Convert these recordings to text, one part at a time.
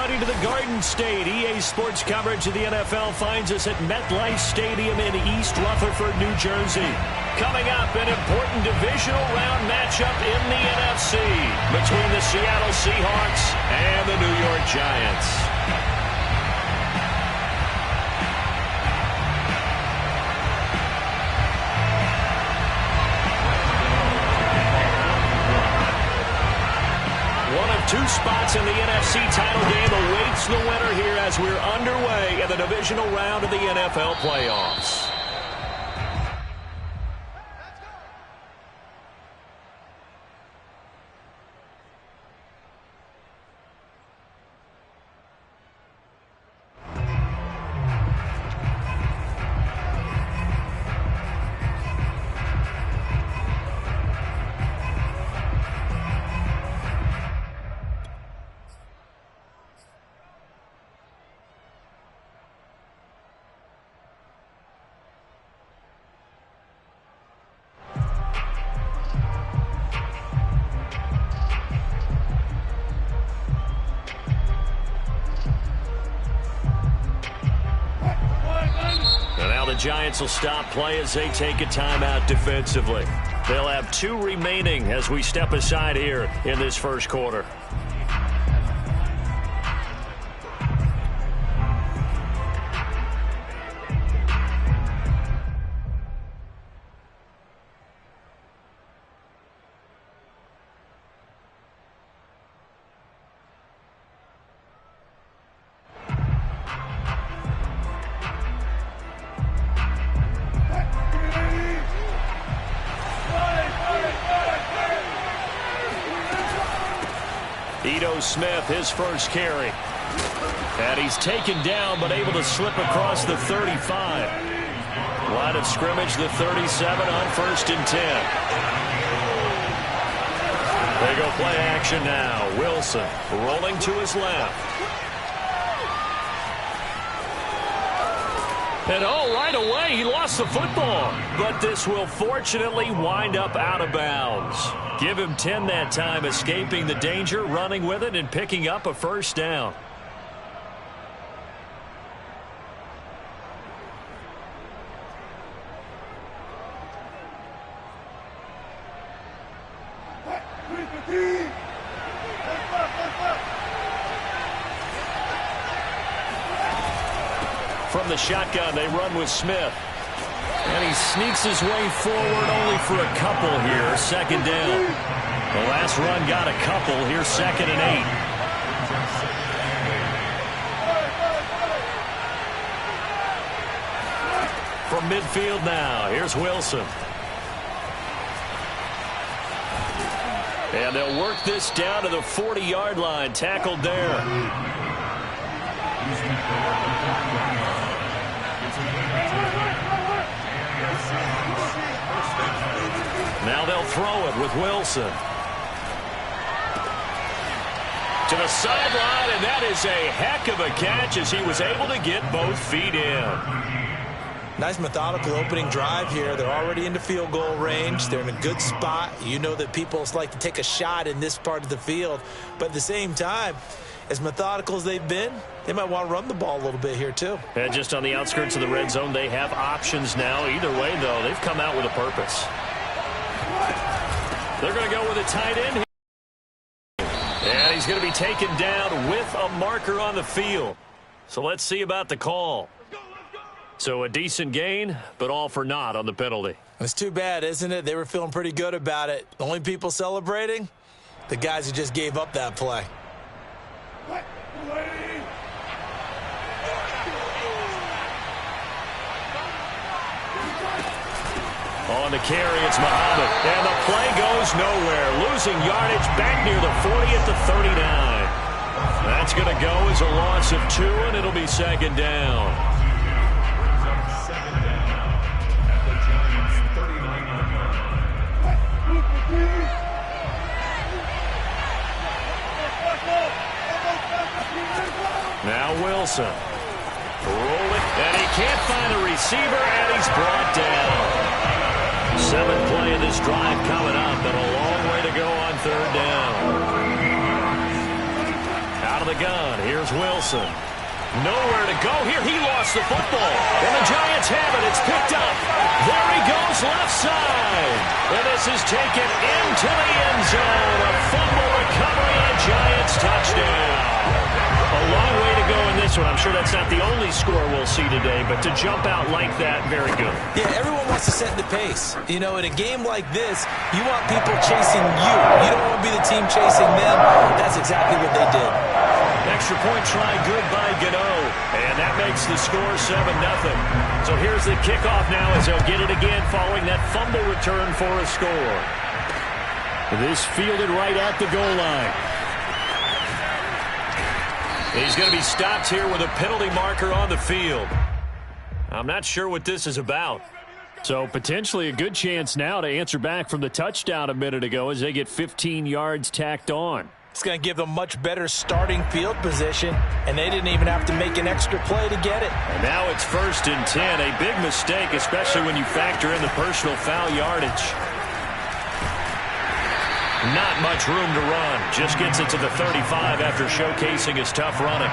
everybody to the Garden State. EA Sports coverage of the NFL finds us at MetLife Stadium in East Rutherford, New Jersey. Coming up, an important divisional round matchup in the NFC between the Seattle Seahawks and the New York Giants. Two spots in the NFC title game awaits the winner here as we're underway in the divisional round of the NFL playoffs. Giants will stop play as they take a timeout defensively. They'll have 2 remaining as we step aside here in this first quarter. Smith, his first carry. And he's taken down, but able to slip across the 35. Line of scrimmage, the 37 on 1st and 10. They go play action now. Wilson rolling to his left. And right away, he lost the football. But this will fortunately wind up out of bounds. Give him 10 that time, escaping the danger, running with it, and picking up a first down. From the shotgun, they run with Smith. And he sneaks his way forward only for a couple here. 2nd down. The last run got a couple. Here 2nd and 8. From midfield now, here's Wilson. And they'll work this down to the 40-yard line. Tackled there. Now they'll throw it with Wilson. To the sideline, and that is a heck of a catch as he was able to get both feet in. Nice methodical opening drive here. They're already into field goal range. They're in a good spot. You know that people like to take a shot in this part of the field. But at the same time, as methodical as they've been, they might want to run the ball a little bit here too. And just on the outskirts of the red zone, they have options now. Either way, though, they've come out with a purpose. They're going to go with a tight end here. And he's going to be taken down with a marker on the field. So let's see about the call. So a decent gain, but all for naught on the penalty. It's too bad, isn't it? They were feeling pretty good about it. The only people celebrating, the guys who just gave up that play. On the carry, it's Muhammad. And the play goes nowhere. Losing yardage back near the 40 at the 39. That's going to go as a loss of 2, and it'll be 2nd down. Now Wilson. Rolling, and he can't find a receiver, and he's brought down. 7th play of this drive coming up, and a long way to go on 3rd down. Out of the gun. Here's Wilson. Nowhere to go here. He lost the football. And the Giants have it. It's picked up. There he goes, left side. And this is taken into the end zone. A fumble recovery and a Giants touchdown. A long way to go in this one. I'm sure that's not the only score we'll see today, but to jump out like that, very good. Yeah, everyone wants to set the pace. You know, in a game like this, you want people chasing you. You don't want to be the team chasing them. That's exactly what they did. Extra point try good by Gano, and that makes the score 7-0. So here's the kickoff now as they'll get it again following that fumble return for a score. This fielded right at the goal line. He's going to be stopped here with a penalty marker on the field. I'm not sure what this is about. So potentially a good chance now to answer back from the touchdown a minute ago as they get 15 yards tacked on. It's going to give them much better starting field position, and they didn't even have to make an extra play to get it. And now it's 1st and 10, a big mistake, especially when you factor in the personal foul yardage. Not much room to run. Just gets it to the 35 after showcasing his tough running.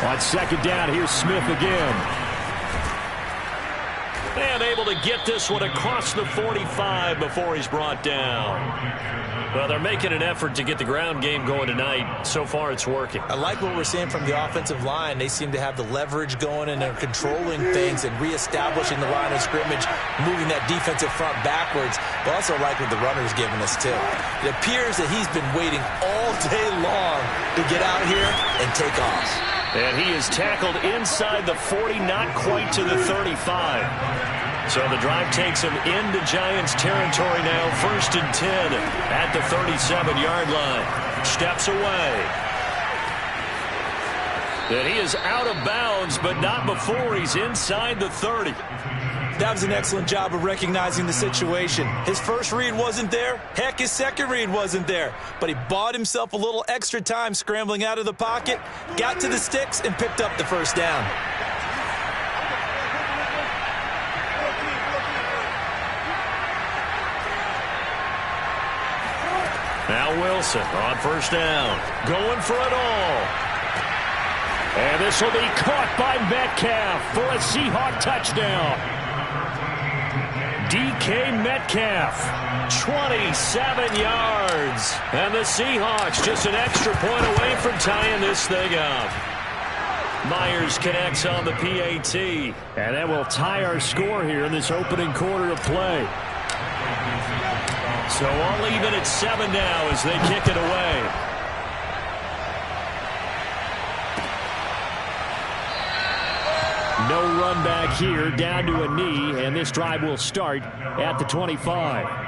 On 2nd down, here's Smith again. And able to get this one across the 45 before he's brought down. Well, they're making an effort to get the ground game going tonight. So far, it's working. I like what we're seeing from the offensive line. They seem to have the leverage going, and they're controlling things and reestablishing the line of scrimmage, moving that defensive front backwards. But also like what the runner's giving us, too. It appears that he's been waiting all day long to get out here and take off. And he is tackled inside the 40, not quite to the 35. So the drive takes him into Giants territory now. 1st and 10 at the 37-yard line. Steps away. And he is out of bounds, but not before he's inside the 30. That was an excellent job of recognizing the situation. His first read wasn't there. Heck, his second read wasn't there. But he bought himself a little extra time scrambling out of the pocket, got to the sticks, and picked up the first down. Now Wilson on 1st down. Going for it all. And this will be caught by Metcalf for a Seahawk touchdown. DK Metcalf, 27 yards. And the Seahawks just an extra point away from tying this thing up. Myers connects on the PAT. And that will tie our score here in this opening quarter of play. So all even at 7 now as they kick it away. No run back here, down to a knee, and this drive will start at the 25.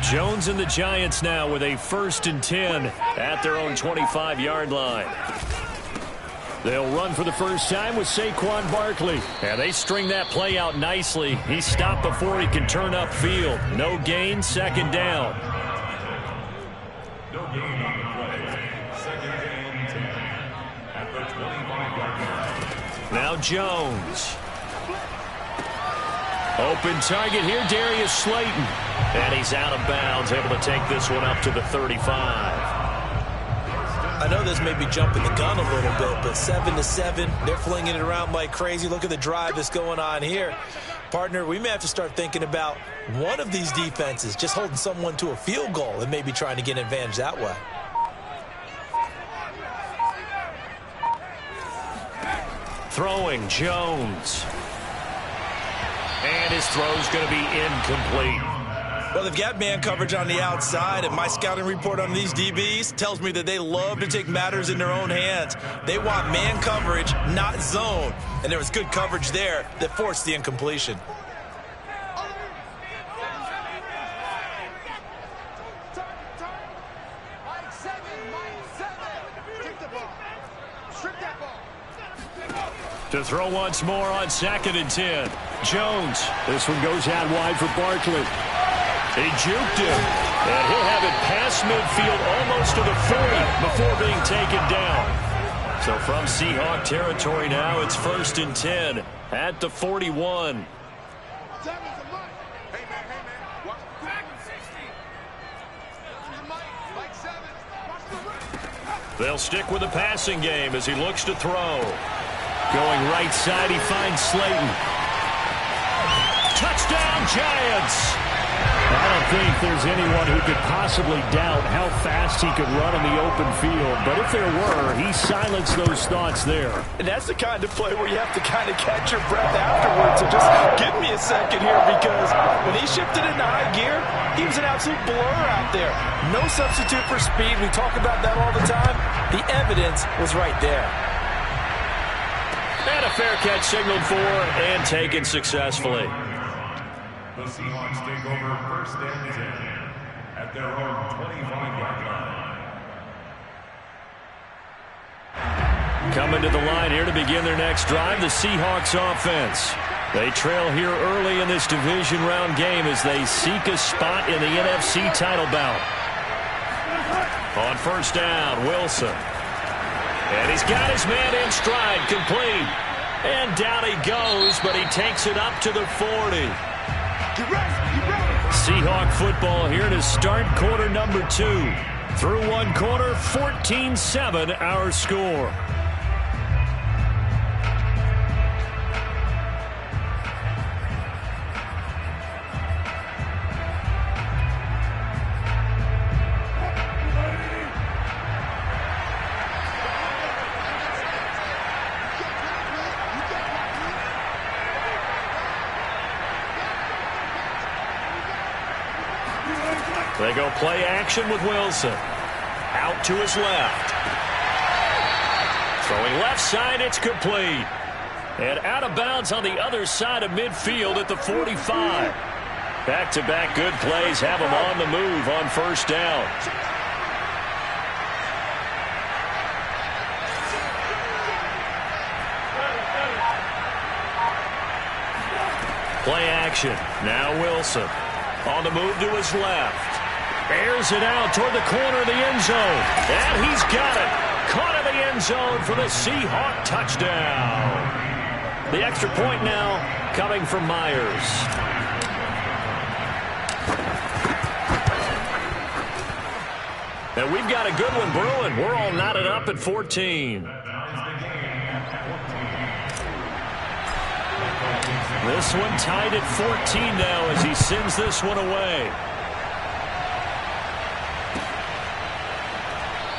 Jones and the Giants now with a 1st and 10 at their own 25-yard line. They'll run for the first time with Saquon Barkley. And they string that play out nicely. He stopped before he can turn upfield. No gain, 2nd down. No gain on the play. 2nd and 10 at the 25-yard line. Now Jones. Open target here, Darius Slayton. And he's out of bounds, able to take this one up to the 35. I know this may be jumping the gun a little bit, but 7-7, they're flinging it around like crazy. Look at the drive that's going on here. Partner, we may have to start thinking about one of these defenses just holding someone to a field goal and maybe trying to get an advantage that way. Throwing Jones. And his throw's going to be incomplete. Well, they've got man coverage on the outside, and my scouting report on these DBs tells me that they love to take matters in their own hands. They want man coverage, not zone. And there was good coverage there that forced the incompletion. To throw once more on 2nd and 10. Jones. This one goes out wide for Barkley. He juked him. And he'll have it past midfield almost to the 40 before being taken down. So from Seahawk territory now, it's 1st and 10 at the 41. They'll stick with the passing game as he looks to throw. Going right side, he finds Slayton. Touchdown, Giants! I don't think there's anyone who could possibly doubt how fast he could run in the open field. But if there were, he silenced those thoughts there. And that's the kind of play where you have to kind of catch your breath afterwards. So just give me a second here, because when he shifted into high gear, he was an absolute blur out there. No substitute for speed. We talk about that all the time. The evidence was right there. And a fair catch signaled for and taken successfully. The Seahawks take over 1st and 10 at their own 25-yard line. Coming to the line here to begin their next drive, the Seahawks offense. They trail here early in this division round game as they seek a spot in the NFC title bout. On 1st down, Wilson. And he's got his man in stride, complete. And down he goes, but he takes it up to the 40. Seahawk football here to start quarter number 2. Through one quarter, 14-7 our score. They go play action with Wilson. Out to his left. Throwing left side, it's complete. And out of bounds on the other side of midfield at the 45. Back-to-back good plays have him on the move on 1st down. Play action. Now Wilson. On the move to his left. Airs it out toward the corner of the end zone. And he's got it. Caught in the end zone for the Seahawk touchdown. The extra point now coming from Myers. And we've got a good one brewing. We're all knotted up at 14. This one tied at 14 now as he sends this one away.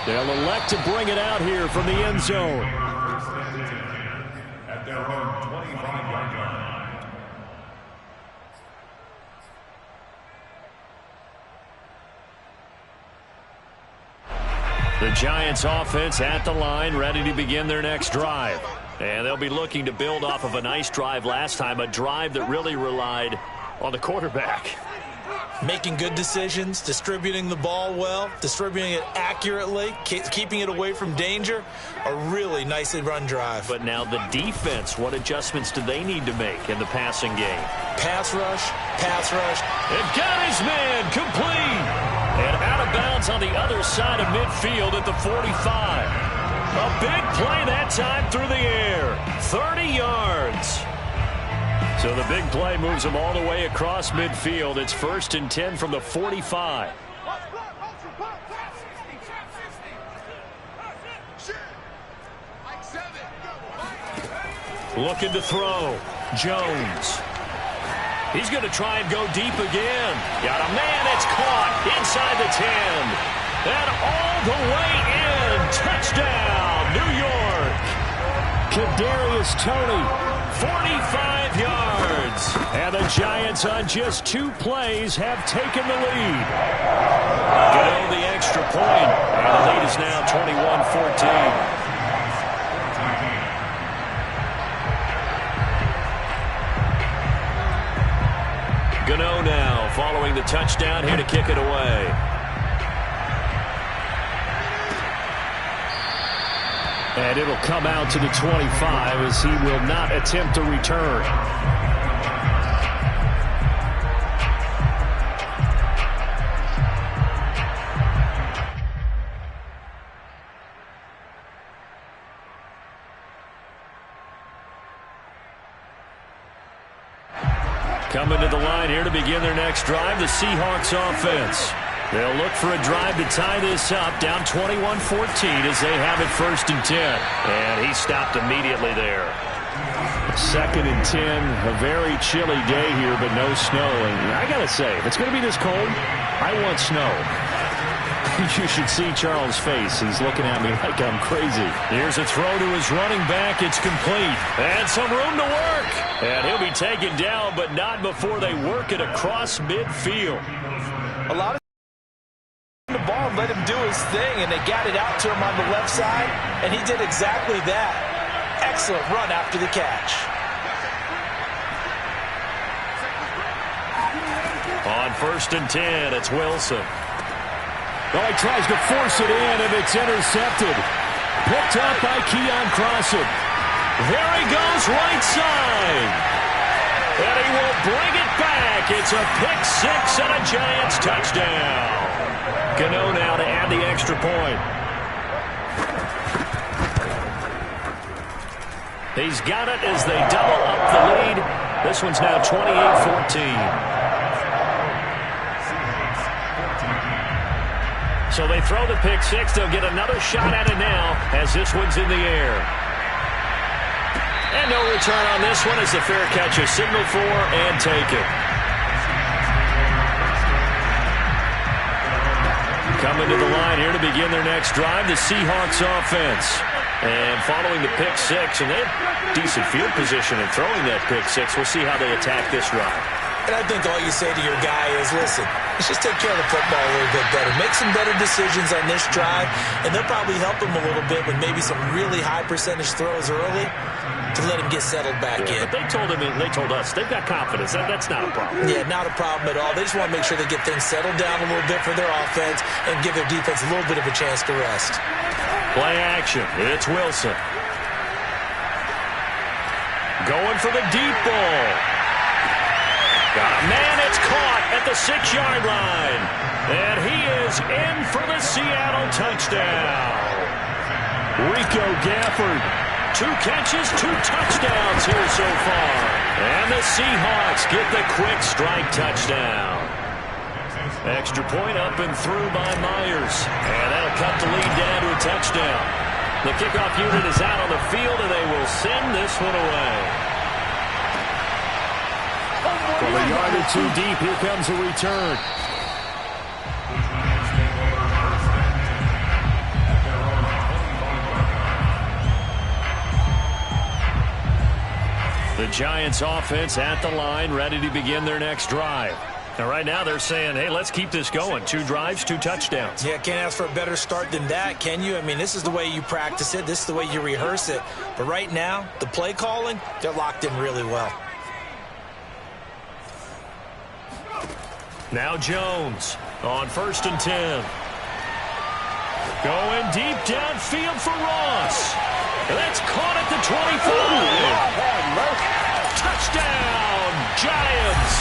They'll elect to bring it out here from the end zone. At their own 25-yard line. The Giants offense at the line, ready to begin their next drive. And they'll be looking to build off of a nice drive last time, a drive that really relied on the quarterback. Making good decisions, distributing the ball well, distributing it accurately, keeping it away from danger. A really nicely run drive. But now the defense, what adjustments do they need to make in the passing game? Pass rush, pass rush. And got his man complete. And out of bounds on the other side of midfield at the 45. A big play that time through the air. 30 yards. So the big play moves them all the way across midfield. It's 1st and 10 from the 45. Looking to throw. Jones. He's going to try and go deep again. Got a man, it's caught inside the 10. And all the way in. Touchdown, New York. Kadarius Toney. 45 yards. And the Giants on just 2 plays have taken the lead. Go the extra point. And the lead is now 21-14. Gano now following the touchdown here to kick it away. And it'll come out to the 25 as he will not attempt to return. Coming to the line here to begin their next drive, the Seahawks offense. They'll look for a drive to tie this up, down 21-14 as they have it 1st and 10. And he stopped immediately there. 2nd and 10, a very chilly day here, but no snow. And I got to say, if it's going to be this cold, I want snow. You should see Charles' face. He's looking at me like I'm crazy. Here's a throw to his running back. It's complete. And some room to work. And he'll be taken down, but not before they work it across midfield. A lot of the ball and let him do his thing, and they got it out to him on the left side, and he did exactly that. Excellent run after the catch. On 1st and 10, it's Wilson. Well, he tries to force it in, and it's intercepted. Picked up by Keon Crossen. There he goes, right side. And he will bring it back. It's a pick six and a Giants touchdown. Gano now to add the extra point. He's got it as they double up the lead. This one's now 28-14. So they throw the pick six. They'll get another shot at it now as this one's in the air. And no return on this one as the fair catch is signaled for and taken. Coming to the line here to begin their next drive, the Seahawks offense. And following the pick six, and they have decent field position in throwing that pick six. We'll see how they attack this drive. And I think all you say to your guy is, listen, let's just take care of the football a little bit better. Make some better decisions on this drive, and they'll probably help him a little bit with maybe some really high percentage throws early to let him get settled back in. But they told us, they've got confidence. That's not a problem. Yeah, not a problem at all. They just want to make sure they get things settled down a little bit for their offense and give their defense a little bit of a chance to rest. Play action. It's Wilson. Going for the deep ball. Got a man, it's caught at the 6-yard line. And he is in for the Seattle touchdown. Rico Gafford. 2 catches, 2 touchdowns here so far. And the Seahawks get the quick strike touchdown. Extra point up and through by Myers. And that'll cut the lead down to a touchdown. The kickoff unit is out on the field, and they will send this one away. From a yard or 2 deep, here comes a return. The Giants offense at the line, ready to begin their next drive. Now, right now, they're saying, hey, let's keep this going. 2 drives, 2 touchdowns. Yeah, can't ask for a better start than that, can you? I mean, this is the way you practice it. This is the way you rehearse it. But right now, the play calling, they're locked in really well. Now Jones on 1st and 10. Going deep downfield for Ross. That's caught at the 25. Touchdown, Giants.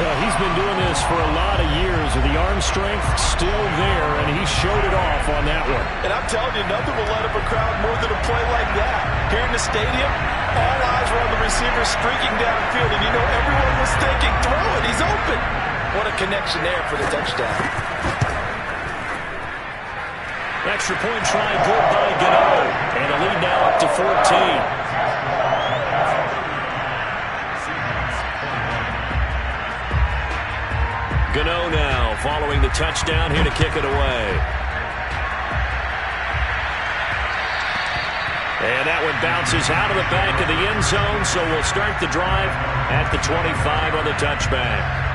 Well, he's been doing this for a lot of years, with the arm strength still there, and he showed it off on that one. And I'm telling you, nothing will light up a crowd more than a play like that. Here in the stadium, all eyes were on the receiver streaking downfield, and you know everyone was thinking, throw it, he's open. What a connection there for the touchdown. Extra point try good by Gano, and a lead now up to 14. Gano now following the touchdown, here to kick it away. And that one bounces out of the back of the end zone, so we'll start the drive at the 25 on the touchback.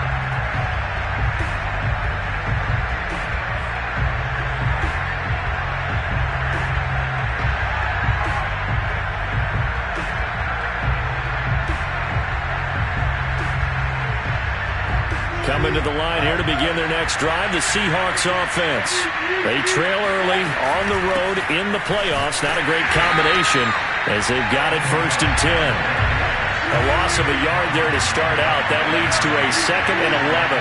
Coming to the line here to begin their next drive, the Seahawks offense. They trail early on the road in the playoffs. Not a great combination as they've got it 1st and 10. A loss of a yard there to start out. That leads to a 2nd and 11.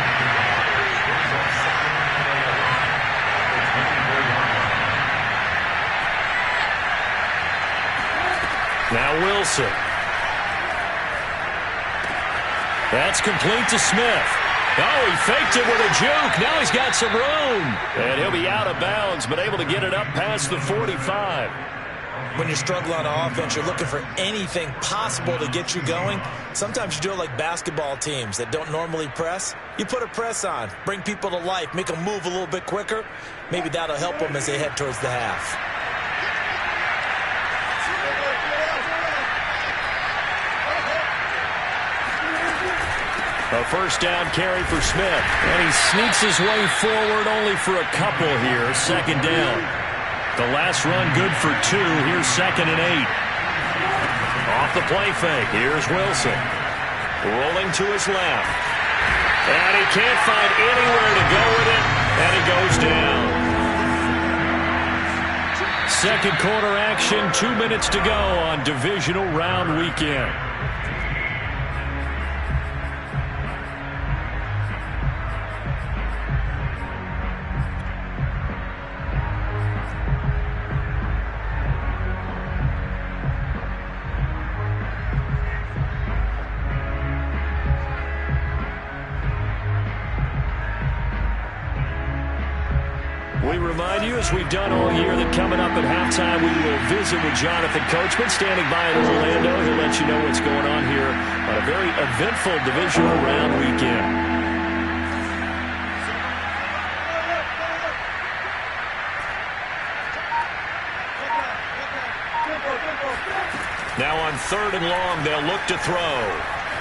Now Wilson. That's complete to Smith. Oh, he faked it with a juke. Now he's got some room. And he'll be out of bounds, but able to get it up past the 45. When you're struggling on offense, you're looking for anything possible to get you going. Sometimes you do it like basketball teams that don't normally press. You put a press on, bring people to life, make them move a little bit quicker. Maybe that'll help them as they head towards the half. A 1st down carry for Smith. And he sneaks his way forward only for a couple here. 2nd down. The last run good for 2. Here's 2nd and 8. Off the play fake. Here's Wilson. Rolling to his left. And he can't find anywhere to go with it. And he goes down. 2nd quarter action. 2 minutes to go on divisional round weekend. We remind you, as we've done all year, that coming up at halftime, we will visit with Jonathan Coachman, standing by in Orlando. He'll let you know what's going on here on a very eventful divisional round weekend. Now on 3rd and long, they'll look to throw.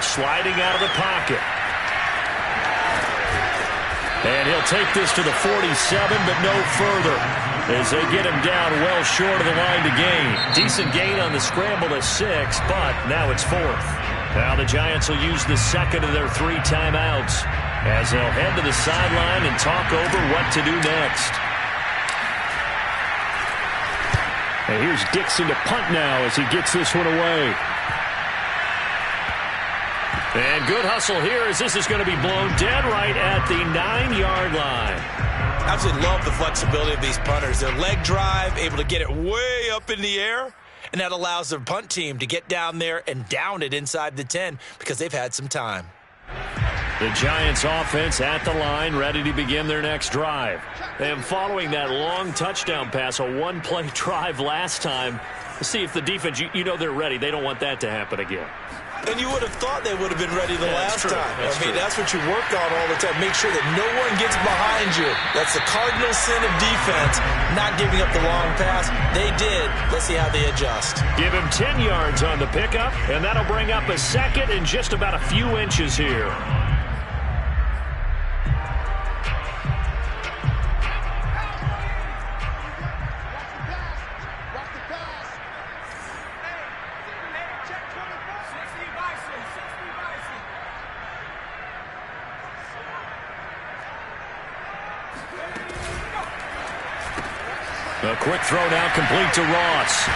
Sliding out of the pocket. And he'll take this to the 47, but no further, as they get him down well short of the line to gain. Decent gain on the scramble to 6, but now it's 4th. Now the Giants will use the 2nd of their 3 timeouts as they'll head to the sideline and talk over what to do next. And here's Dixon to punt now as he gets this one away. And good hustle here as this is going to be blown dead right at the 9-yard line. Absolutely love the flexibility of these punters. Their leg drive, able to get it way up in the air, and that allows their punt team to get down there and down it inside the 10 because they've had some time. The Giants offense at the line, ready to begin their next drive. And following that long touchdown pass, a one-play drive last time, let's see if the defense, you know they're ready. They don't want that to happen again. And you would have thought they would have been ready the last time. That's what you work on all the time. Make sure that no one gets behind you. That's the cardinal sin of defense, not giving up the long pass. They did. Let's see how they adjust. Give him 10 yards on the pickup, and that'll bring up a 2nd and just about a few inches here. A quick throw now complete to Ross.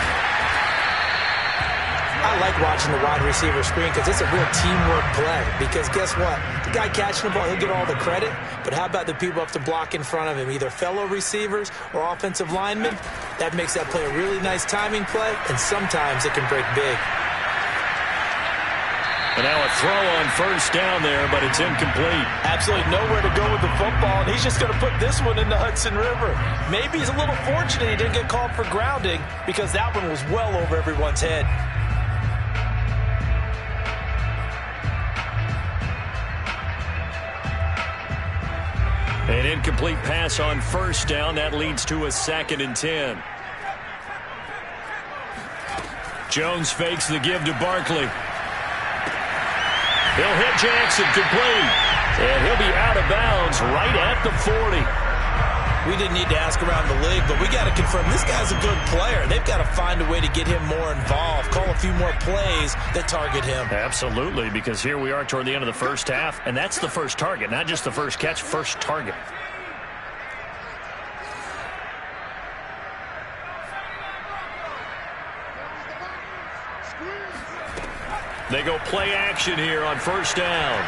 I like watching the wide receiver screen because it's a real teamwork play. Because guess what? The guy catching the ball, he'll get all the credit. But how about the people up to block in front of him, either fellow receivers or offensive linemen? That makes that play a really nice timing play, and sometimes it can break big. And now a throw on 1st down there, but it's incomplete. Absolutely nowhere to go with the football, and he's just going to put this one in the Hudson River. Maybe he's a little fortunate he didn't get called for grounding because that one was well over everyone's head. An incomplete pass on 1st down. That leads to a 2nd and 10. Jones fakes the give to Barkley. He'll hit Jackson complete. And he'll be out of bounds right at the 40. We didn't need to ask around the league, but we got to confirm this guy's a good player. They've got to find a way to get him more involved, call a few more plays that target him. Absolutely, because here we are toward the end of the first half, and that's the first target, not just the first catch, first target. They go play action here on first down.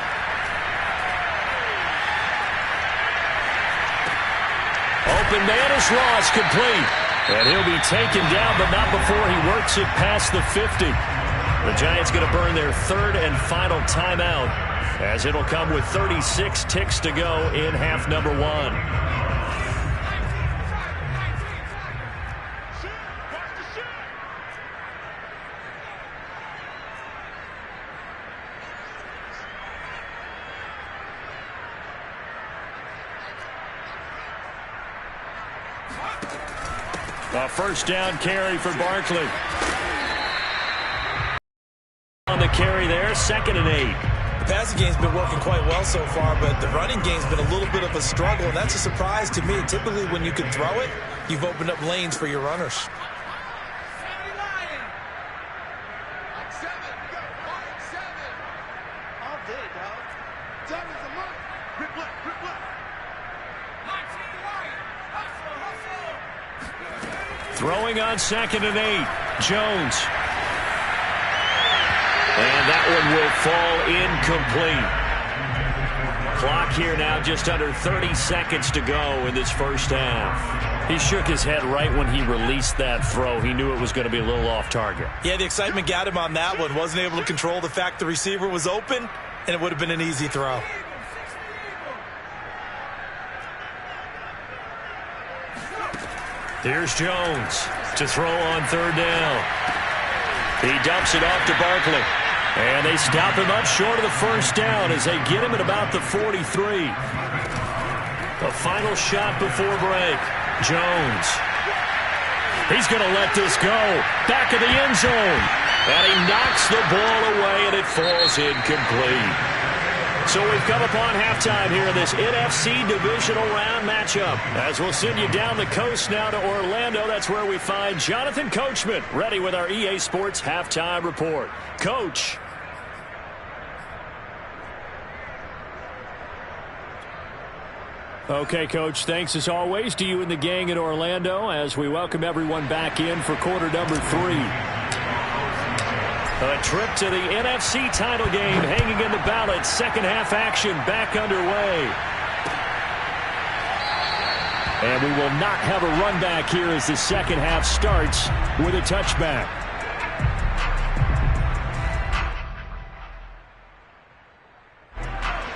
Open man is Ross, complete. And he'll be taken down, but not before he works it past the 50. The Giants going to burn their third and final timeout, as it'll come with 36 ticks to go in half number one. A first down carry for Barkley. On the carry there, 2nd and 8. The passing game's been working quite well so far, but the running game's been a little bit of a struggle, and that's a surprise to me. Typically, when you can throw it, you've opened up lanes for your runners. Throwing on 2nd and 8, Jones. And that one will fall incomplete. Clock here now just under 30 seconds to go in this first half. He shook his head right when he released that throw. He knew it was going to be a little off target. Yeah, the excitement got him on that one. Wasn't able to control the fact the receiver was open, and it would have been an easy throw. Here's Jones to throw on third down. He dumps it off to Barkley. And they stop him up short of the first down as they get him at about the 43. A final shot before break. Jones. He's going to let this go. Back of the end zone. And he knocks the ball away, and it falls incomplete. So we've come upon halftime here in this NFC divisional round matchup. As we'll send you down the coast now to Orlando, that's where we find Jonathan Coachman, ready with our EA Sports halftime report. Coach. Okay, Coach, thanks as always to you and the gang in Orlando as we welcome everyone back in for quarter number 3. A trip to the NFC title game hanging in the balance. Second half action back underway. And we will not have a run back here as the second half starts with a touchback.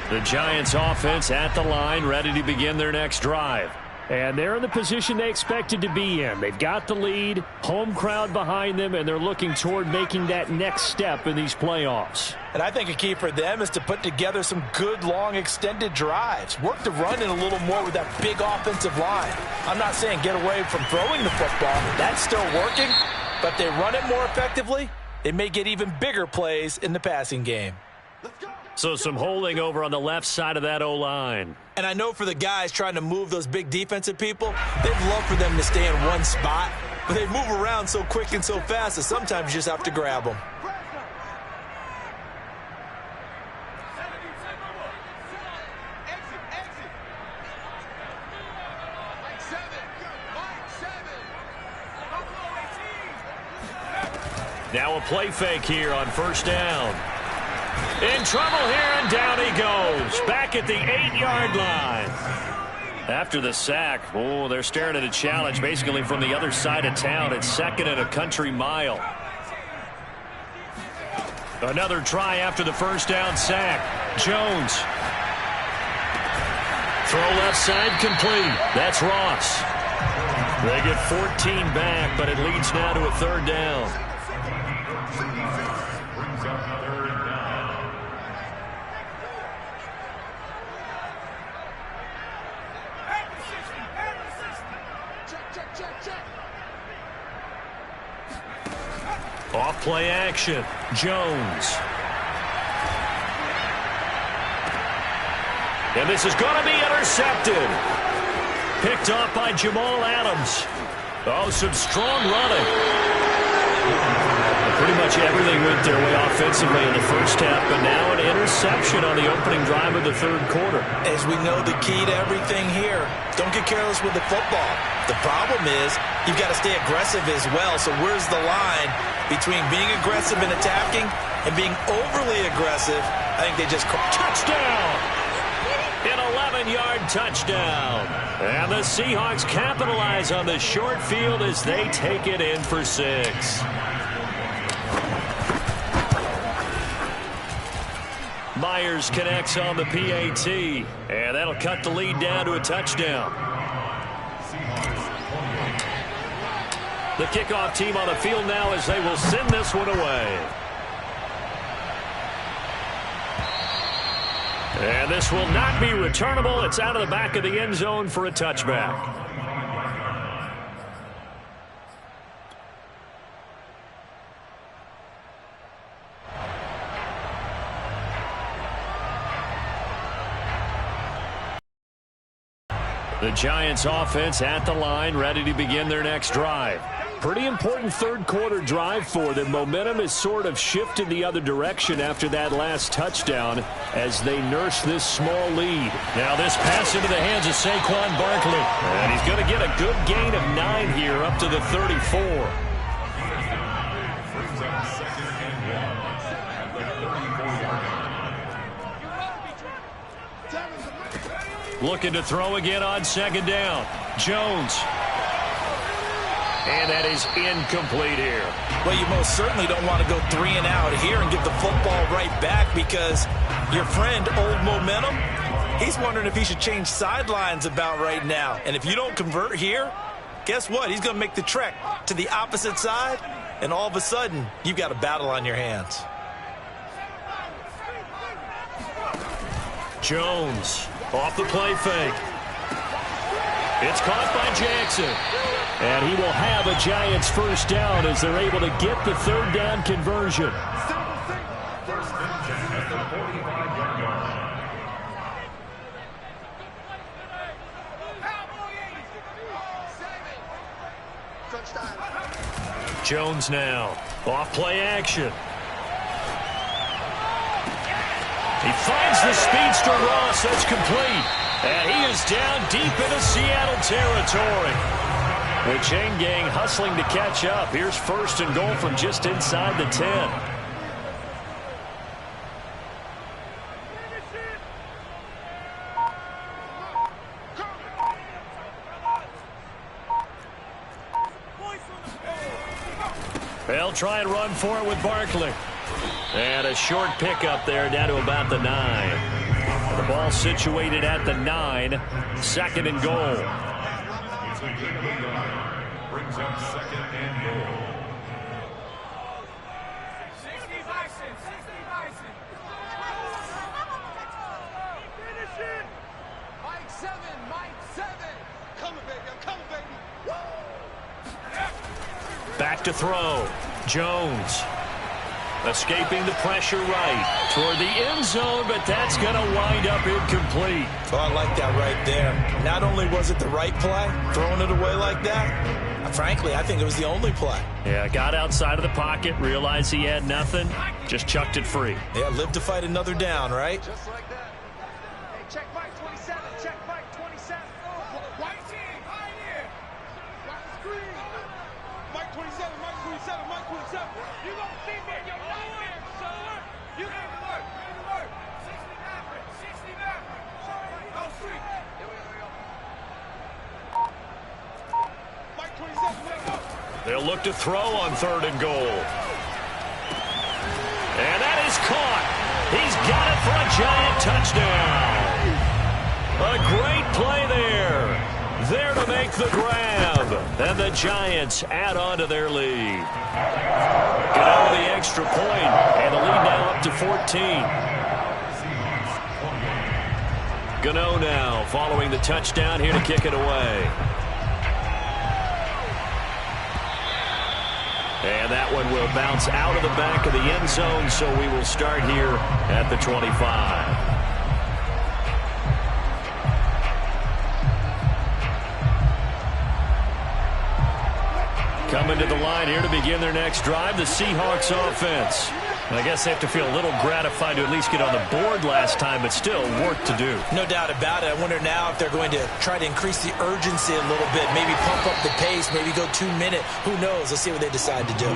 The Giants offense at the line, ready to begin their next drive. And they're in the position they expected to be in. They've got the lead, home crowd behind them, and they're looking toward making that next step in these playoffs. And I think a key for them is to put together some good, long, extended drives. Work the run in a little more with that big offensive line. I'm not saying get away from throwing the football. That's still working. But if they run it more effectively, they may get even bigger plays in the passing game. So some holding over on the left side of that O-line. And I know for the guys trying to move those big defensive people, they'd love for them to stay in one spot. But they move around so quick and so fast that sometimes you just have to grab them. Now a play fake here on first down. In trouble here, and down he goes. Back at the 8-yard line. After the sack, oh, they're staring at a challenge basically from the other side of town. It's 2nd and a country mile. Another try after the first down sack. Jones. Throw left side complete. That's Ross. They get 14 back, but it leads now to a third down. Off play action. Jones. And this is going to be intercepted. picked off by Jamal Adams. Oh, some strong running. Pretty much everything went their way offensively in the first half, but now an interception on the opening drive of the third quarter. As we know, the key to everything here, don't get careless with the football. The problem is you've got to stay aggressive as well. So where's the line between being aggressive and attacking and being overly aggressive? I think they just touchdown! An 11-yard touchdown. And the Seahawks capitalize on the short field as they take it in for 6. Myers connects on the PAT, and that'll cut the lead down to a touchdown. The kickoff team on the field now as they will send this one away. And this will not be returnable. It's out of the back of the end zone for a touchback. The Giants offense at the line, ready to begin their next drive. Pretty important third quarter drive for them. Momentum has sort of shifted the other direction after that last touchdown as they nurse this small lead. Now this pass into the hands of Saquon Barkley. And he's going to get a good gain of 9 here up to the 34. Looking to throw again on second down. Jones. And that is incomplete here. Well, you most certainly don't want to go 3 and out here and give the football right back because your friend, Old Momentum, he's wondering if he should change sidelines about right now. And if you don't convert here, guess what? He's going to make the trek to the opposite side, and all of a sudden, you've got a battle on your hands. Jones off the play fake. It's caught by Jackson. And he will have a Giants first down as they're able to get the third down conversion. Jones now. Off play action. He finds the speedster Ross. That's complete. And he is down deep into Seattle territory. The chain gang hustling to catch up. Here's first and goal from just inside the 10. They'll try and run for it with Barkley. And a short pickup there down to about the 9. The ball situated at the 9. Second and goal. Brings up second and goal. 60 Bison, 60 Bison. Finish it. Mike 7, Mike 7. Coming, baby, I'm coming, baby. Woo! Back to throw. Jones. Escaping the pressure right toward the end zone, but that's going to wind up incomplete. Oh, I like that right there. Not only was it the right play, throwing it away like that, frankly, I think it was the only play. Yeah, got outside of the pocket, realized he had nothing, just chucked it free. Yeah, live to fight another down, right? Just like that. Hey, check Mike 27, check Mike 27. White team, right here. White screen. Mike 27, Mike 27, Mike 27. You gonna see me in your nightmare, son. You need to work, 60 Maverick, 60 Maverick. Go street. Here we go. Mike 27, let's go. They'll look to throw on third and goal. And that is caught. He's got it for a Giant touchdown. A great play there. There to make the grab. And the Giants add on to their lead. Get out of the extra point. And the lead now up to 14. Gano now following the touchdown here to kick it away. And that one will bounce out of the back of the end zone, so we will start here at the 25. coming to the line here to begin their next drive, the Seahawks offense. I guess they have to feel a little gratified to at least get on the board last time, but still work to do. No doubt about it. I wonder now if they're going to try to increase the urgency a little bit, maybe pump up the pace, maybe go 2-minute. Who knows? Let's see what they decide to do.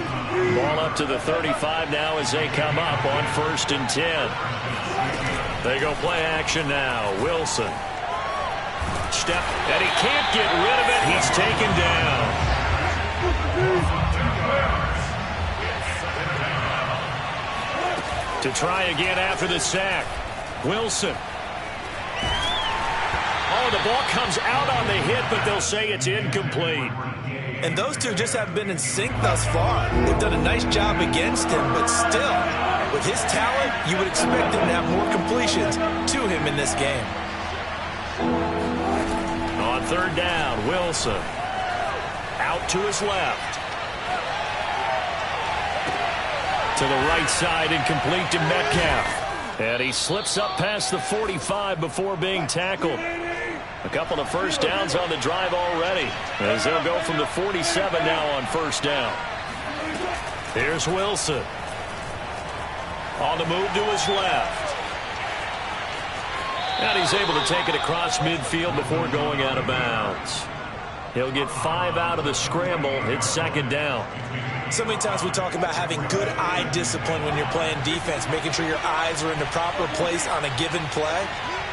Ball up to the 35 now as they come up on 1st and 10. They go play action now. Wilson. Step, and he can't get rid of it. He's taken down. To try again after the sack. Wilson. Oh, the ball comes out on the hit, but they'll say it's incomplete. And those two just haven't been in sync thus far. They've done a nice job against him, but still, with his talent, you would expect him to have more completions to him in this game. On 3rd down, Wilson. Out to his left. To the right side, incomplete to Metcalf. And he slips up past the 45 before being tackled. A couple of first downs on the drive already, as they'll go from the 47 now on 1st down. Here's Wilson. On the move to his left. And he's able to take it across midfield before going out of bounds. He'll get 5 out of the scramble. It's 2nd down. So many times we talk about having good eye discipline when you're playing defense, making sure your eyes are in the proper place on a given play.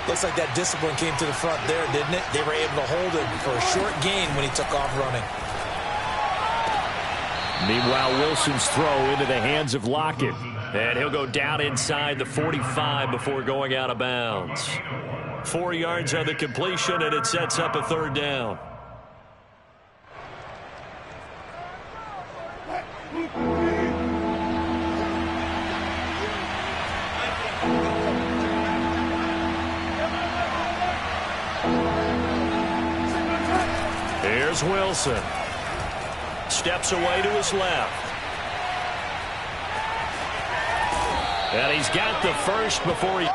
Looks like that discipline came to the front there, didn't it? They were able to hold him for a short gain when he took off running. Meanwhile, Wilson's throw into the hands of Lockett. And he'll go down inside the 45 before going out of bounds. 4 yards on the completion, and it sets up a 3rd down. Here's Wilson. Steps away to his left. And he's got the first before he...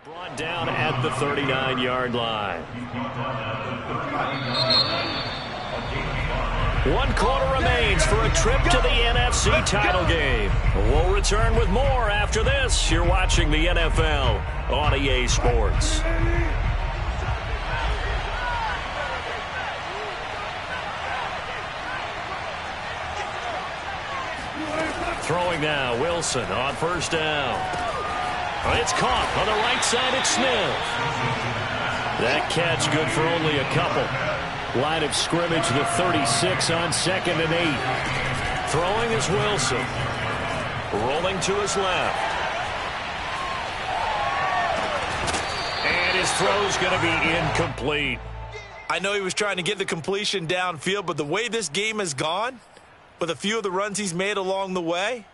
Brought down at the 39-yard line. 1 quarter remains for a trip to the NFC title game. We'll return with more after this. You're watching the NFL on EA Sports. Throwing now, Wilson on 1st down. It's caught on the right side at Smith. That catch good for only a couple. Line of scrimmage, the 36 on 2nd and 8. Throwing is Wilson. Rolling to his left. And his throw's going to be incomplete. I know he was trying to get the completion downfield, but the way this game has gone, with a few of the runs he's made along the way,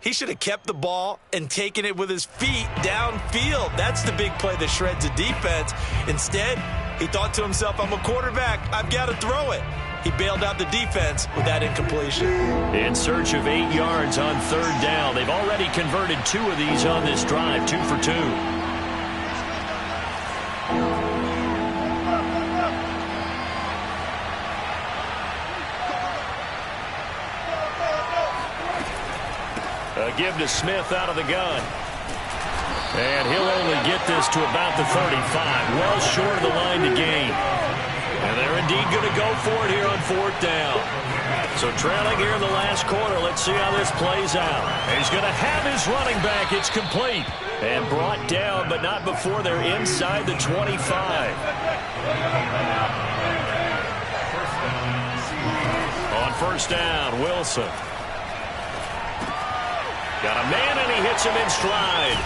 he should have kept the ball and taken it with his feet downfield. That's the big play that shreds the defense. Instead, he thought to himself, I'm a quarterback. I've got to throw it. He bailed out the defense with that incompletion. In search of 8 yards on 3rd down. They've already converted 2 of these on this drive, 2 for 2. A give to Smith out of the gun. And he'll only get this to about the 35. Well short of the line to gain. And they're indeed going to go for it here on 4th down. So trailing here in the last quarter. Let's see how this plays out. He's going to have his running back. It's complete. And brought down, but not before they're inside the 25. On 1st down, Wilson. Got a man, and he hits him in stride.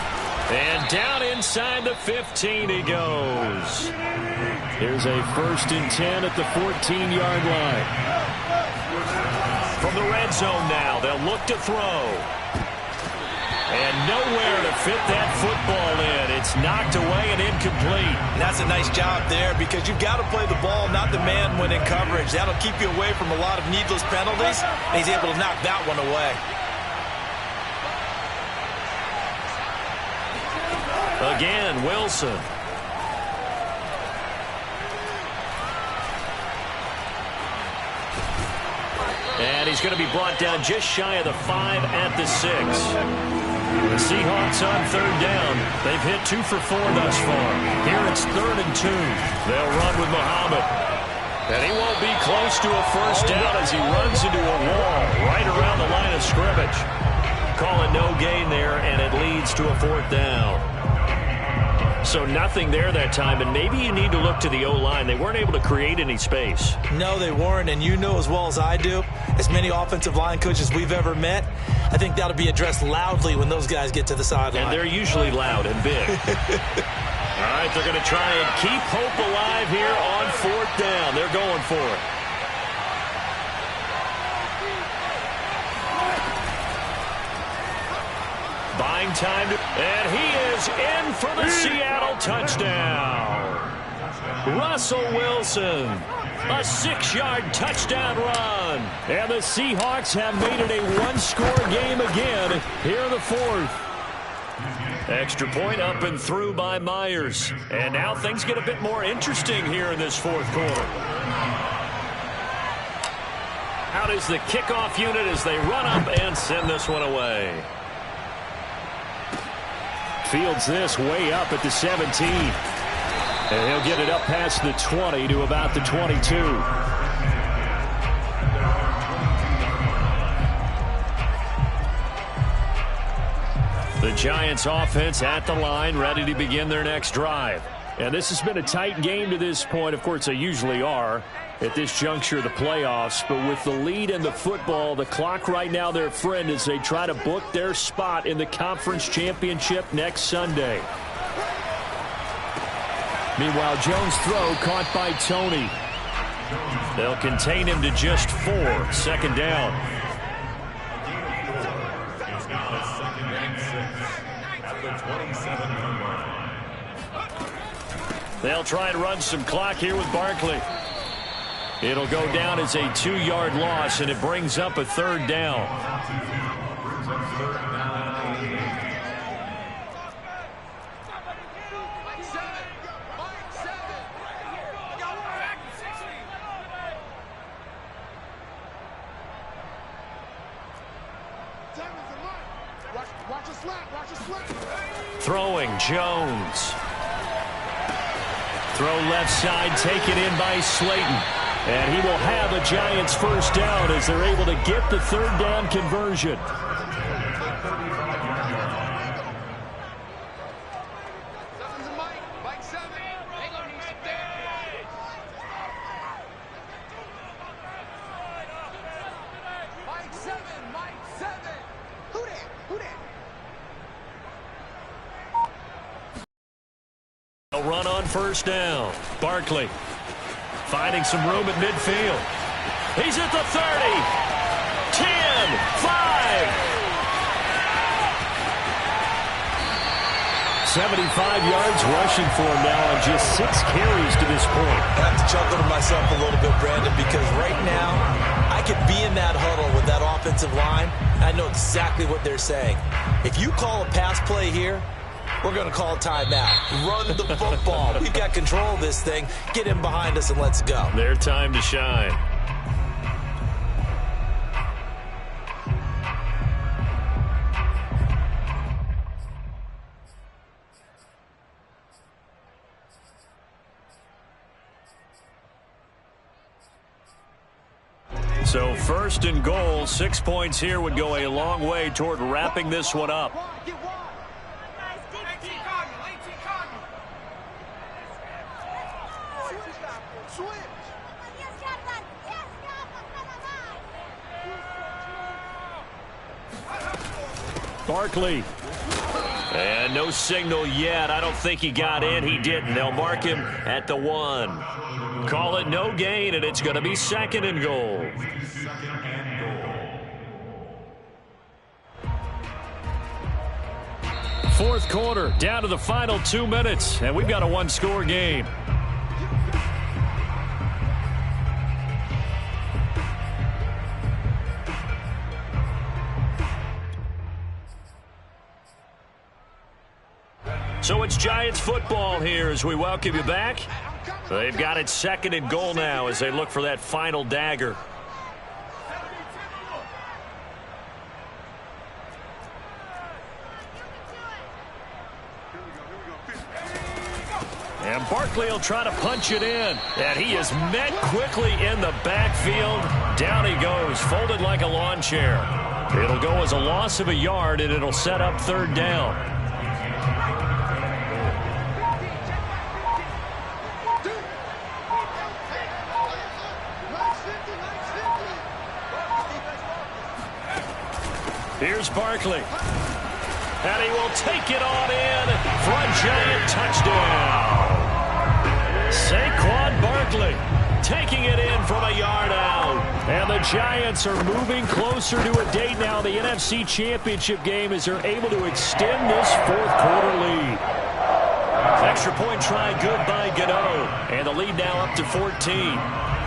And down inside the 15 he goes. Here's a 1st and 10 at the 14-yard line. From the red zone now, they'll look to throw. And nowhere to fit that football in. It's knocked away and incomplete. And that's a nice job there because you've got to play the ball, not the man when in coverage. That'll keep you away from a lot of needless penalties, and he's able to knock that one away. Again, Wilson. And he's going to be brought down just shy of the 5 at the 6. The Seahawks on third down. They've hit 2 for 4 thus far. Here it's 3rd and 2. They'll run with Muhammad. And he won't be close to a first down as he runs into a wall right around the line of scrimmage. Call it no gain there, and it leads to a 4th down. So nothing there that time, and maybe you need to look to the O-line. They weren't able to create any space. No, they weren't, and you know as well as I do, as many offensive line coaches we've ever met, I think that'll be addressed loudly when those guys get to the sideline. And they're usually loud and big. All right, they're going to try and keep hope alive here on 4th down. They're going for it. Buying time, and he is in for the Seattle touchdown. Russell Wilson, a 6-yard touchdown run. And the Seahawks have made it a 1-score game again here in the 4th. Extra point up and through by Myers. And now things get a bit more interesting here in this 4th quarter. Out is the kickoff unit as they run up and send this one away. Fields this way up at the 17. And he'll get it up past the 20 to about the 22. The Giants offense at the line, ready to begin their next drive. And this has been a tight game to this point. Of course, they usually are at this juncture of the playoffs. But with the lead in the football, the clock right now their friend as they try to book their spot in the conference championship next Sunday. Meanwhile, Jones' throw caught by Tony. They'll contain him to just 4. 2nd down. They'll try and run some clock here with Barkley. It'll go down as a 2-yard loss, and it brings up a 3rd down. Throwing, Jones. Throw left side, taken in by Slayton. And he will have a Giants first down as they're able to get the 3rd down conversion. A run on first down. Barkley finding some room at midfield. He's at the 30. 10, 5. 75 yards rushing for him now on just 6 carries to this point. I have to chuckle to myself a little bit, Brandon, because right now I could be in that huddle with that offensive line. I know exactly what they're saying. If you call a pass play here, we're going to call a timeout. Run the football. We've got control of this thing. Get in behind us and let's go. Their time to shine. So 1st and goal, 6 points here would go a long way toward wrapping this one up. Barkley. And no signal yet. I don't think he got in. He didn't. They'll mark him at the 1. Call it no gain, and it's going to be 2nd and goal. fourth quarter, down to the final 2 minutes, and we've got a one-score game. So it's Giants football here as we welcome you back. They've got it second and goal now as they look for that final dagger. And Barkley will try to punch it in. And he is met quickly in the backfield. Down he goes, folded like a lawn chair. It'll go as a loss of a yard, and it'll set up third down. Here's Barkley. And he will take it on in for a Giant touchdown. Saquon Barkley taking it in from a yard out. And the Giants are moving closer to a date now, the NFC Championship game, as they're able to extend this fourth quarter lead. Extra point try good by Gano. And the lead now up to 14.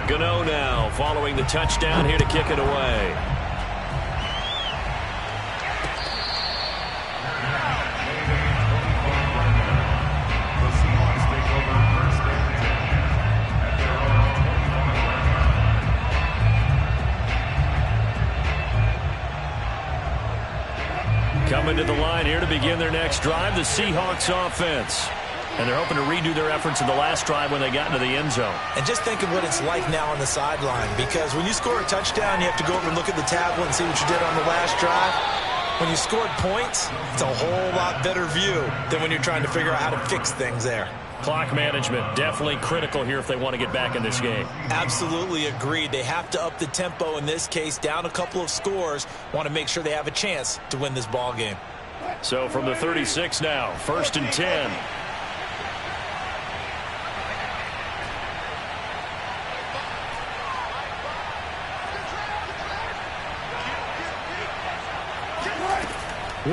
Gano now following the touchdown here to kick it away. Coming to the line here to begin their next drive, the Seahawks offense. And they're hoping to redo their efforts in the last drive when they got into the end zone. And just think of what it's like now on the sideline, because when you score a touchdown, you have to go over and look at the tablet and see what you did on the last drive. When you scored points, it's a whole lot better view than when you're trying to figure out how to fix things there. Clock management, definitely critical here if they want to get back in this game. Absolutely agreed. They have to up the tempo in this case, down a couple of scores. Want to make sure they have a chance to win this ball game. So from the 36 now, 1st and 10.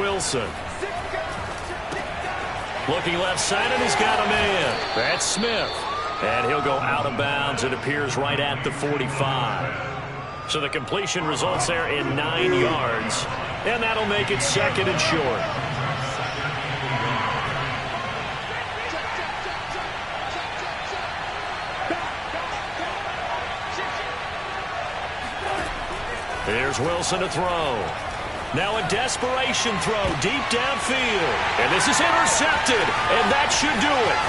Wilson. Looking left side, and he's got a man. That's Smith. And he'll go out of bounds, it appears, right at the 45. So the completion results there in 9 yards. And that'll make it second and short. Here's Wilson to throw. Now a desperation throw deep downfield. And this is intercepted. And that should do it.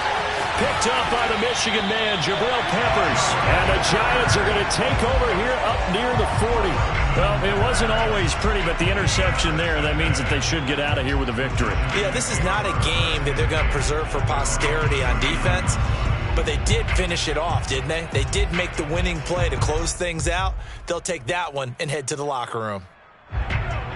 Picked up by the Michigan man, Jabril Peppers. And the Giants are going to take over here up near the 40. Well, it wasn't always pretty, but the interception there, that means that they should get out of here with a victory. Yeah, this is not a game that they're going to preserve for posterity on defense. But they did finish it off, didn't they? They did make the winning play to close things out. They'll take that one and head to the locker room.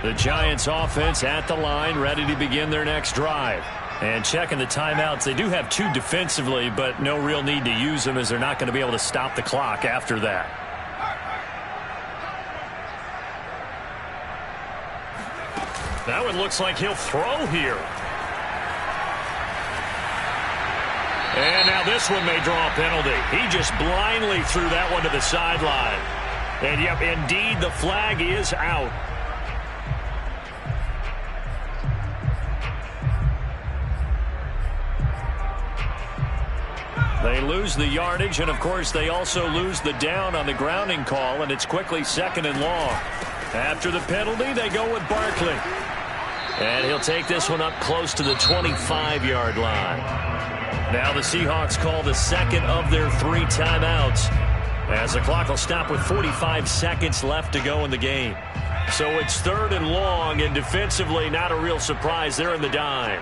The Giants offense at the line, ready to begin their next drive. And checking the timeouts, they do have 2 defensively, but no real need to use them as they're not going to be able to stop the clock after that. That one looks like he'll throw here. And now this one may draw a penalty. He just blindly threw that one to the sideline. And yep, indeed, the flag is out. They lose the yardage, and of course they also lose the down on the grounding call, and it's quickly 2nd and long. After the penalty, they go with Barkley. And he'll take this one up close to the 25-yard line. Now the Seahawks call the second of their 3 timeouts, as the clock will stop with 45 seconds left to go in the game. So it's 3rd and long, and defensively not a real surprise. They're in the dime.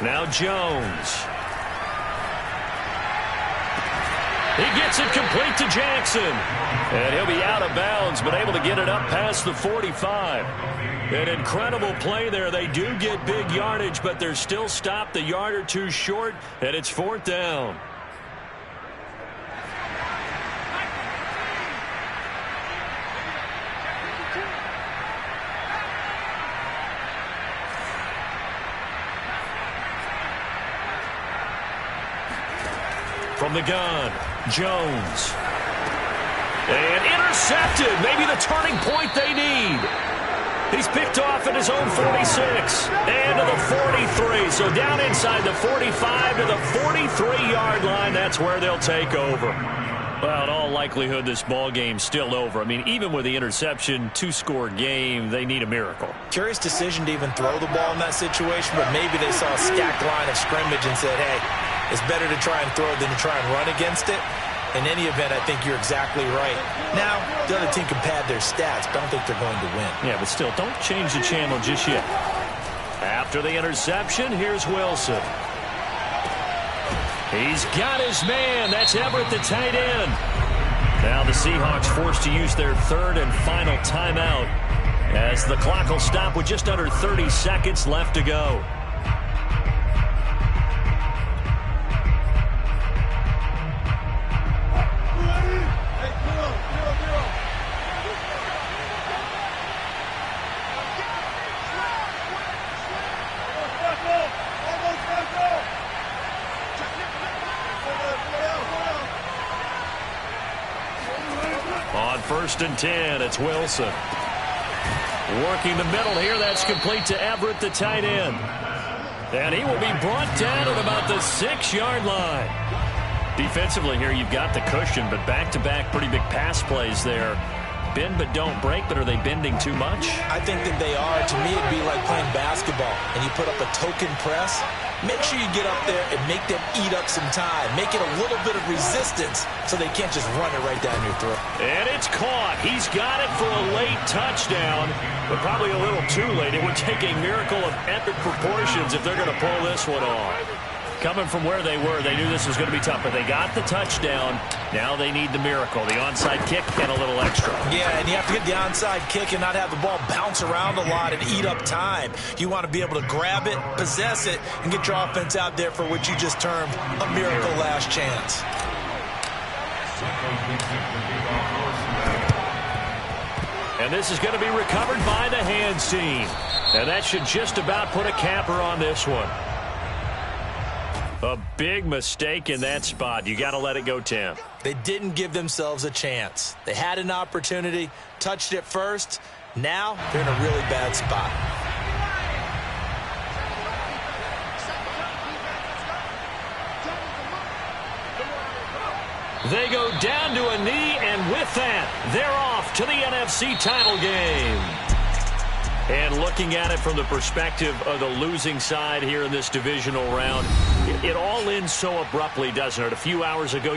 Now Jones. He gets it complete to Jackson. And he'll be out of bounds, but able to get it up past the 45. An incredible play there. They do get big yardage, but they're still stopped a yard or 2 short, and it's 4th down. from the gun. Jones. And intercepted. Maybe the turning point they need. He's picked off at his own 46. And to the 43. So down inside the 45 to the 43-yard line. That's where they'll take over. Well, in all likelihood, this ball game's still over. I mean, even with the interception, 2-score game, they need a miracle. Curious decision to even throw the ball in that situation, but maybe they saw a stacked line of scrimmage and said, hey, it's better to try and throw than to try and run against it. In any event, I think you're exactly right. Now, the other team can pad their stats, but I don't think they're going to win. Yeah, but still, don't change the channel just yet. After the interception, here's Wilson. He's got his man. That's Everett, the tight end. Now the Seahawks forced to use their third and final timeout as the clock will stop with just under 30 seconds left to go. On 1st and 10, it's Wilson. Working the middle here, that's complete to Everett, the tight end. And he will be brought down at about the 6-yard line. Defensively here, you've got the cushion, but back-to-back pretty big pass plays there. Bend but don't break, but are they bending too much? I think that they are. To me, it'd be like playing basketball, and you put up a token press. Make sure you get up there and make them eat up some time. Make it a little bit of resistance so they can't just run it right down your throat. And it's caught. He's got it for a late touchdown, but probably a little too late. It would take a miracle of epic proportions if they're going to pull this one off. Coming from where they were, they knew this was going to be tough, but they got the touchdown. Now they need the miracle, the onside kick and a little extra. Yeah, and you have to get the onside kick and not have the ball bounce around a lot and eat up time. You want to be able to grab it, possess it, and get your offense out there for what you just termed a miracle last chance. And this is going to be recovered by the hands team. And that should just about put a capper on this one. A big mistake in that spot. You got to let it go, Tim. They didn't give themselves a chance. They had an opportunity, touched it first. Now they're in a really bad spot. They go down to a knee, and with that, they're off to the NFC title game. And looking at it from the perspective of the losing side here in this divisional round, it all ends so abruptly, doesn't it? A few hours ago,